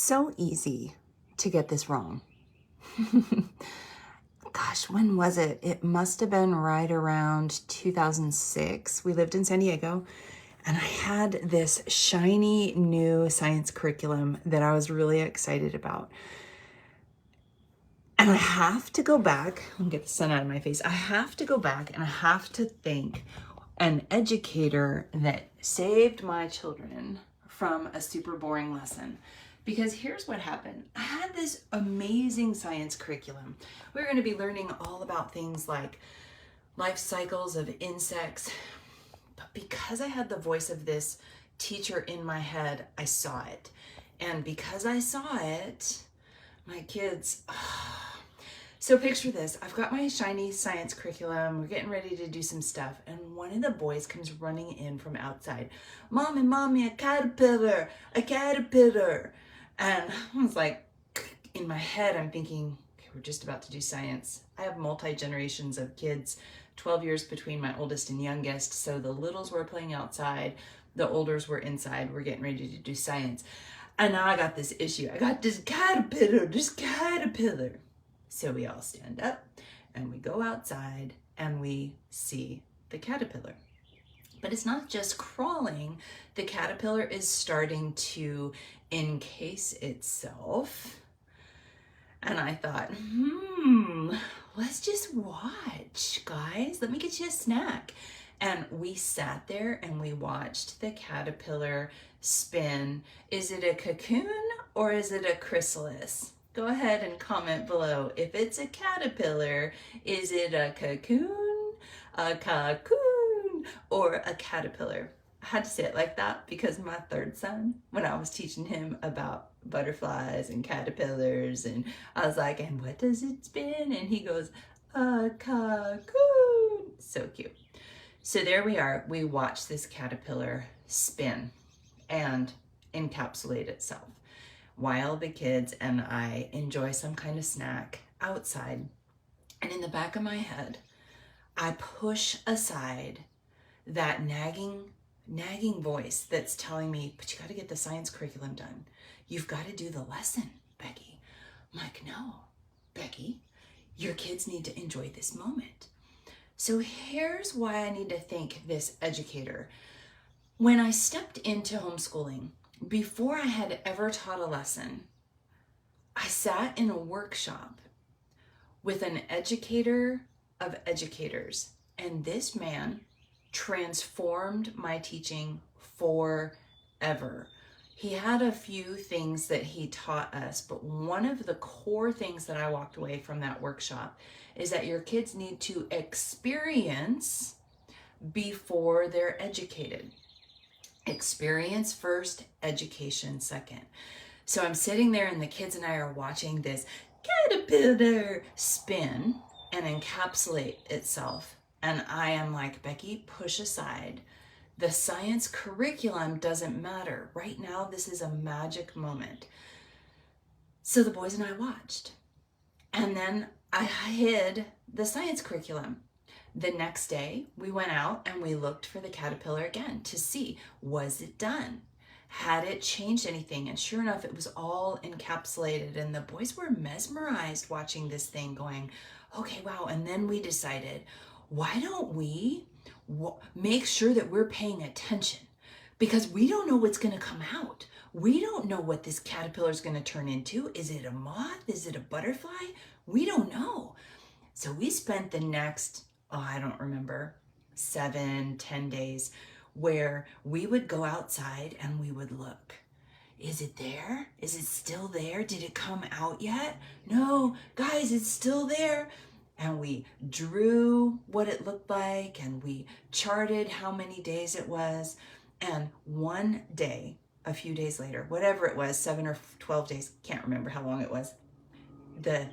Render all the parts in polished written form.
so easy to get this wrong. Gosh, when was it? It must have been right around 2006. We lived in San Diego, and I had this shiny new science curriculum that I was really excited about. And I have to go back, let me get the sun out of my face. I have to go back and I have to thank an educator that saved my children from a super boring lesson. Because here's what happened. I had this amazing science curriculum. We were going to be learning all about things like life cycles of insects. But because I had the voice of this teacher in my head, I saw it. And because I saw it, my kids... So picture this, I've got my shiny science curriculum, we're getting ready to do some stuff, and one of the boys comes running in from outside. Mommy, a caterpillar, a caterpillar. And I was like, in my head, I'm thinking, okay, we're just about to do science. I have multi-generations of kids, 12 years between my oldest and youngest, so the littles were playing outside, the olders were inside, we're getting ready to do science. And now I got this issue, I got this caterpillar. So we all stand up and we go outside and we see the caterpillar. But it's not just crawling. The caterpillar is starting to encase itself. And I thought, let's just watch, guys. Let me get you a snack. And we sat there and we watched the caterpillar spin. Is it a cocoon or is it a chrysalis? Go ahead and comment below. If it's a caterpillar, is it a cocoon, or a caterpillar? I had to say it like that because my third son, when I was teaching him about butterflies and caterpillars, and I was like, and what does it spin? And he goes, a cocoon. So cute. So there we are. We watched this caterpillar spin and encapsulate itself, while the kids and I enjoy some kind of snack outside. And in the back of my head, I push aside that nagging voice that's telling me, but you got to get the science curriculum done. You've got to do the lesson, Becky. I'm like, no, Becky, your kids need to enjoy this moment. So here's why I need to thank this educator. When I stepped into homeschooling, before I had ever taught a lesson, I sat in a workshop with an educator of educators, and this man transformed my teaching forever. He had a few things that he taught us, but one of the core things that I walked away from that workshop is that your kids need to experience before they're educated. Experience first, education second. So I'm sitting there and the kids and I are watching this caterpillar spin and encapsulate itself. And I am like, Becky, push aside. The science curriculum doesn't matter. Right now, this is a magic moment. So the boys and I watched. And then I hid the science curriculum. The next day, we went out and we looked for the caterpillar again to see, was it done? Had it changed anything? And sure enough, it was all encapsulated. And the boys were mesmerized watching this thing going, okay, wow. And then we decided, why don't we make sure that we're paying attention? Because we don't know what's going to come out. We don't know what this caterpillar is going to turn into. Is it a moth? Is it a butterfly? We don't know. So we spent the next, I don't remember, 7-10 days where we would go outside and we would look. Is it there? Is it still there? Did it come out yet? No, guys, it's still there. And we drew what it looked like and we charted how many days it was. And one day, a few days later, whatever it was, 7 or 12 days, can't remember how long it was, the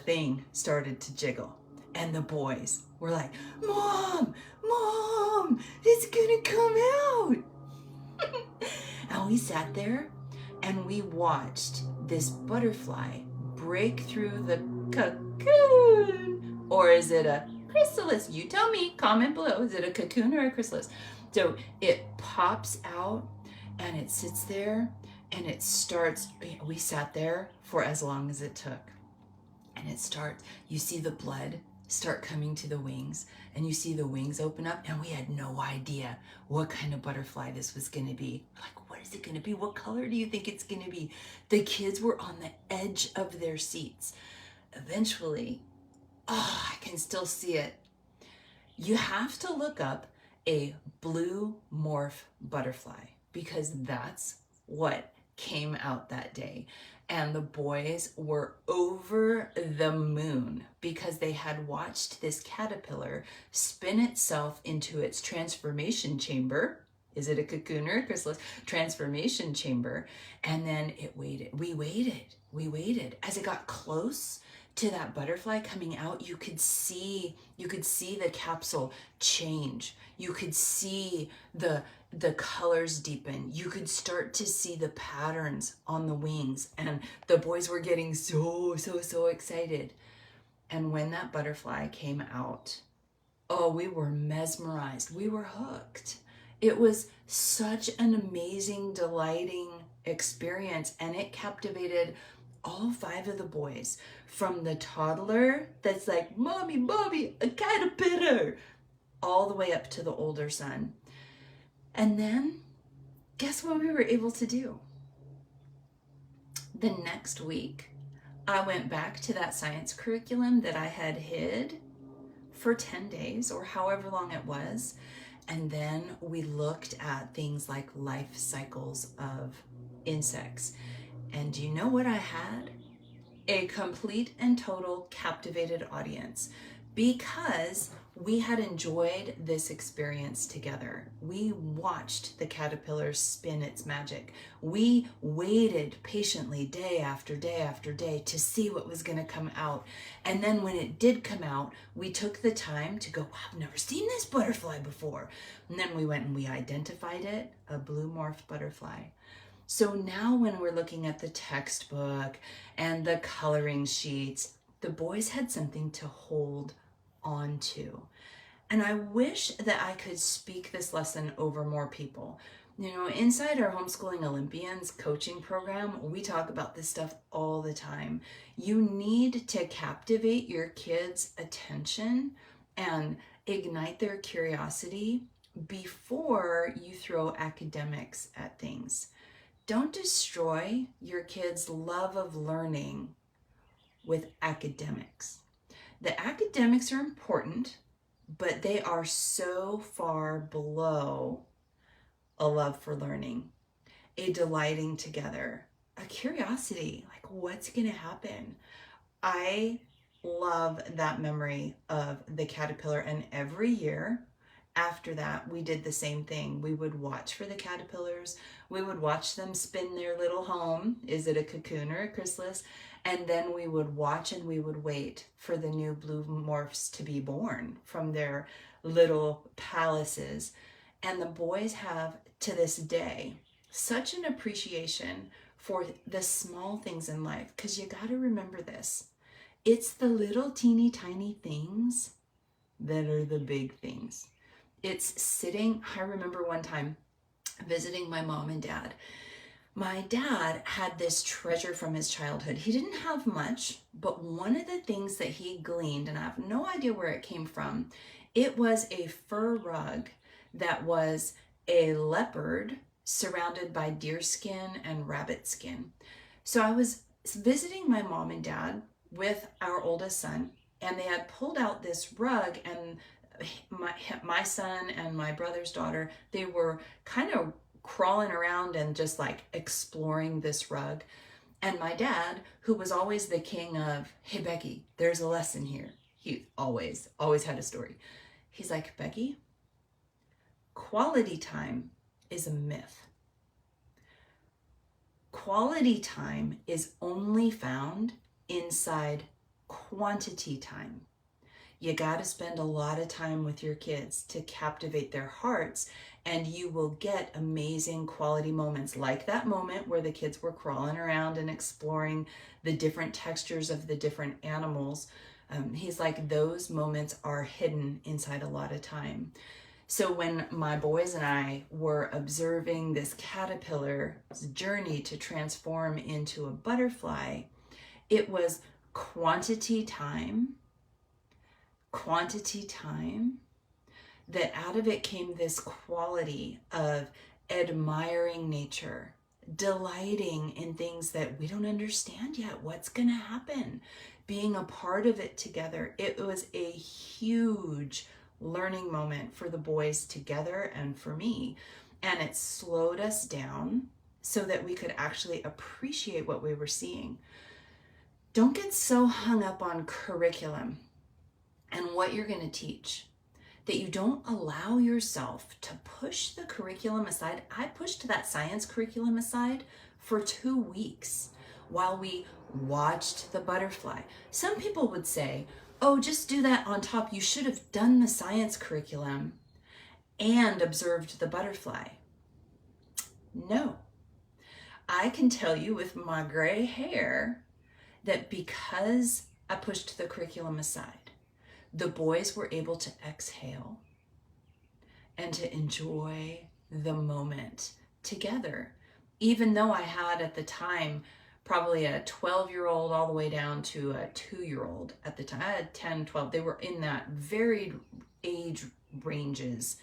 thing started to jiggle. And the boys were like, Mom, it's gonna come out. And we sat there and we watched this butterfly break through the cocoon. Or is it a chrysalis? You tell me, comment below. Is it a cocoon or a chrysalis? So it pops out and it sits there And it starts, we sat there for as long as it took. And it starts, you see the blood start coming to the wings, and you see the wings open up, and we had no idea what kind of butterfly this was going to be. Like, what is it going to be? What color do you think it's going to be? The kids were on the edge of their seats. Eventually, I can still see it. You have to look up a blue morph butterfly, because that's what came out that day. And the boys were over the moon because they had watched this caterpillar spin itself into its transformation chamber. Is it a cocoon or a chrysalis? Transformation chamber. And then it waited. We waited. As it got close to that butterfly coming out, you could see the capsule change. You could see the colors deepen. You could start to see the patterns on the wings, and the boys were getting so excited. And when that butterfly came out, we were mesmerized. We were hooked. It was such an amazing, delighting experience, and it captivated all 5 of the boys, from the toddler that's like, Mommy, a caterpillar, all the way up to the older son. And then, guess what we were able to do? The next week, I went back to that science curriculum that I had hid for 10 days or however long it was. And then we looked at things like life cycles of insects. And do you know what I had? A complete and total captivated audience, because we had enjoyed this experience together. We watched the caterpillar spin its magic. We waited patiently day after day after day to see what was going to come out. And then when it did come out, we took the time to go, wow, I've never seen this butterfly before. And then we went and we identified it, a blue morph butterfly. So now when we're looking at the textbook and the coloring sheets, the boys had something to hold on to. And I wish that I could speak this lesson over more people. You know, inside our Homeschooling Olympians coaching program, we talk about this stuff all the time. You need to captivate your kids' attention and ignite their curiosity before you throw academics at things. Don't destroy your kids' love of learning with academics. The academics are important, but they are so far below a love for learning, a delighting together, a curiosity, like what's going to happen. I love that memory of the caterpillar, and every year after that, we did the same thing. We would watch for the caterpillars. We would watch them spin their little home. Is it a cocoon or a chrysalis? And then we would watch and we would wait for the new blue morphs to be born from their little palaces. And the boys have, to this day, such an appreciation for the small things in life, because you got to remember this. It's the little teeny tiny things that are the big things. It's sitting, I remember one time visiting my mom and dad. My dad had this treasure from his childhood. He didn't have much, but one of the things that he gleaned, and I have no idea where it came from, it was a fur rug that was a leopard surrounded by deer skin and rabbit skin. So I was visiting my mom and dad with our oldest son, and they had pulled out this rug, and my son and my brother's daughter, they were kind of crawling around and just like exploring this rug. And my dad, who was always the king of, hey, Becky, there's a lesson here. He always had a story. He's like, Becky, quality time is a myth. Quality time is only found inside quantity time. You got to spend a lot of time with your kids to captivate their hearts, and you will get amazing quality moments, like that moment where the kids were crawling around and exploring the different textures of the different animals. He's like, those moments are hidden inside a lot of time. So when my boys and I were observing this caterpillar's journey to transform into a butterfly, it was quantity time, that out of it came this quality of admiring nature, delighting in things that we don't understand yet. What's going to happen? Being a part of it together. It was a huge learning moment for the boys together and for me. And it slowed us down so that we could actually appreciate what we were seeing. Don't get so hung up on curriculum and what you're going to teach that you don't allow yourself to push the curriculum aside. I pushed that science curriculum aside for 2 weeks while we watched the butterfly. Some people would say, oh, just do that on top. You should have done the science curriculum and observed the butterfly. No. I can tell you with my gray hair that because I pushed the curriculum aside, the boys were able to exhale and to enjoy the moment together. Even though I had at the time probably a 12-year-old all the way down to a 2-year-old at the time. I had 10, 12. They were in that varied age ranges.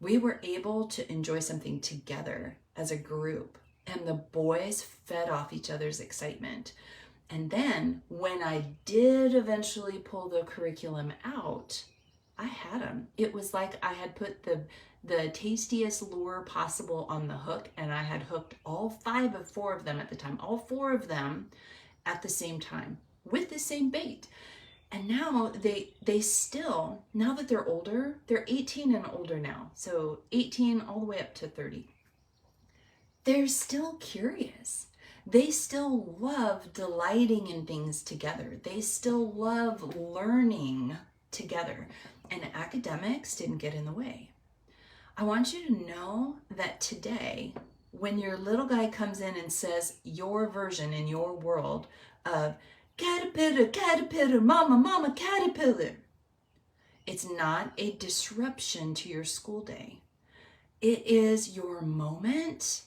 We were able to enjoy something together as a group, and the boys fed off each other's excitement. And then when I did eventually pull the curriculum out, I had them. It was like I had put the tastiest lure possible on the hook, and I had hooked all 4 of them at the time, all 4 of them at the same time with the same bait. And now they still, now that they're older, they're 18 and older now. So 18 all the way up to 30. They're still curious. They still love delighting in things together. They still love learning together. And academics didn't get in the way. I want you to know that today, when your little guy comes in and says your version in your world of caterpillar, caterpillar, mama, mama, caterpillar, it's not a disruption to your school day. It is your moment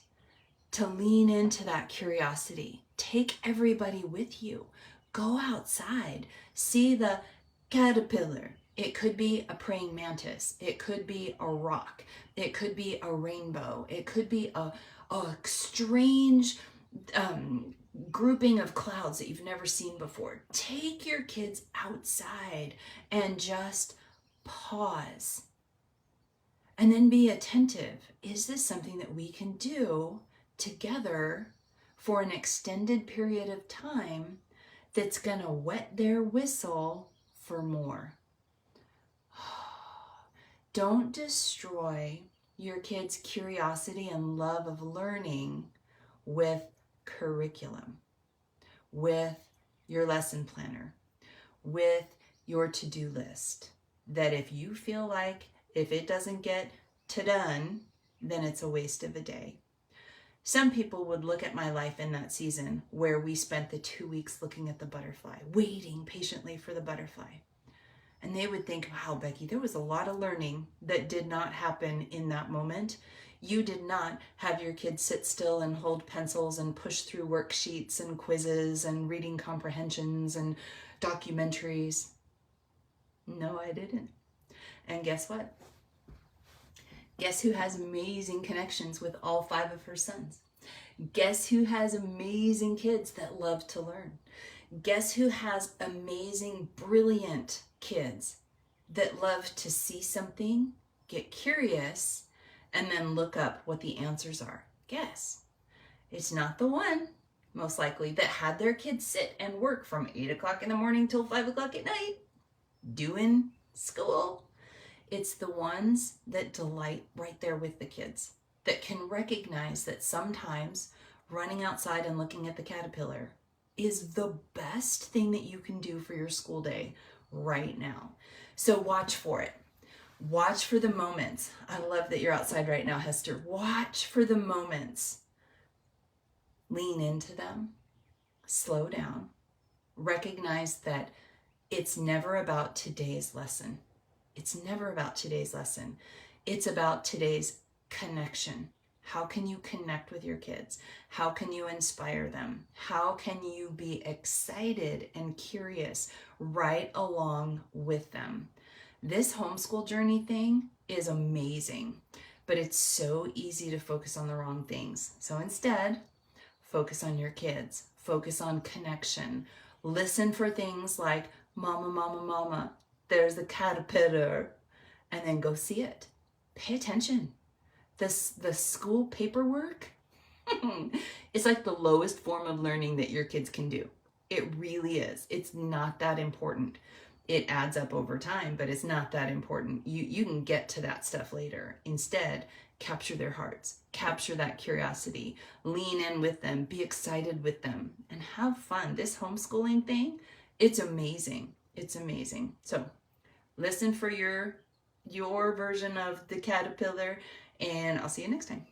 to lean into that curiosity. Take everybody with you. Go outside. See the caterpillar. It could be a praying mantis. It could be a rock. It could be a rainbow. It could be a strange grouping of clouds that you've never seen before. Take your kids outside and just pause. And then be attentive. Is this something that we can do together for an extended period of time that's going to wet their whistle for more? Don't destroy your kids' curiosity and love of learning with curriculum, with your lesson planner, with your to-do list. That if you feel like if it doesn't get to done, then it's a waste of a day. Some people would look at my life in that season where we spent the 2 weeks looking at the butterfly, waiting patiently for the butterfly. And they would think, wow, Becky, there was a lot of learning that did not happen in that moment. You did not have your kids sit still and hold pencils and push through worksheets and quizzes and reading comprehensions and documentaries. No, I didn't. And guess what? Guess who has amazing connections with all 5 of her sons? Guess who has amazing kids that love to learn? Guess who has amazing, brilliant kids that love to see something, get curious, and then look up what the answers are? Guess. It's not the one, most likely, that had their kids sit and work from 8 o'clock in the morning till 5 o'clock at night doing school. It's the ones that delight right there with the kids, that can recognize that sometimes running outside and looking at the caterpillar is the best thing that you can do for your school day right now. So watch for it. Watch for the moments. I love that you're outside right now, Hester. Watch for the moments. Lean into them. Slow down. Recognize that it's never about today's lesson. It's never about today's lesson. It's about today's connection. How can you connect with your kids? How can you inspire them? How can you be excited and curious right along with them? This homeschool journey thing is amazing, but it's so easy to focus on the wrong things. So instead, focus on your kids, focus on connection. Listen for things like, mama, mama, mama, there's a caterpillar, and then go see it. Pay attention. The school paperwork is like the lowest form of learning that your kids can do. It really is. It's not that important. It adds up over time, but it's not that important. You can get to that stuff later. Instead, capture their hearts, capture that curiosity, lean in with them, be excited with them, and have fun. This homeschooling thing, it's amazing. It's amazing. So listen for your version of the caterpillar, and I'll see you next time.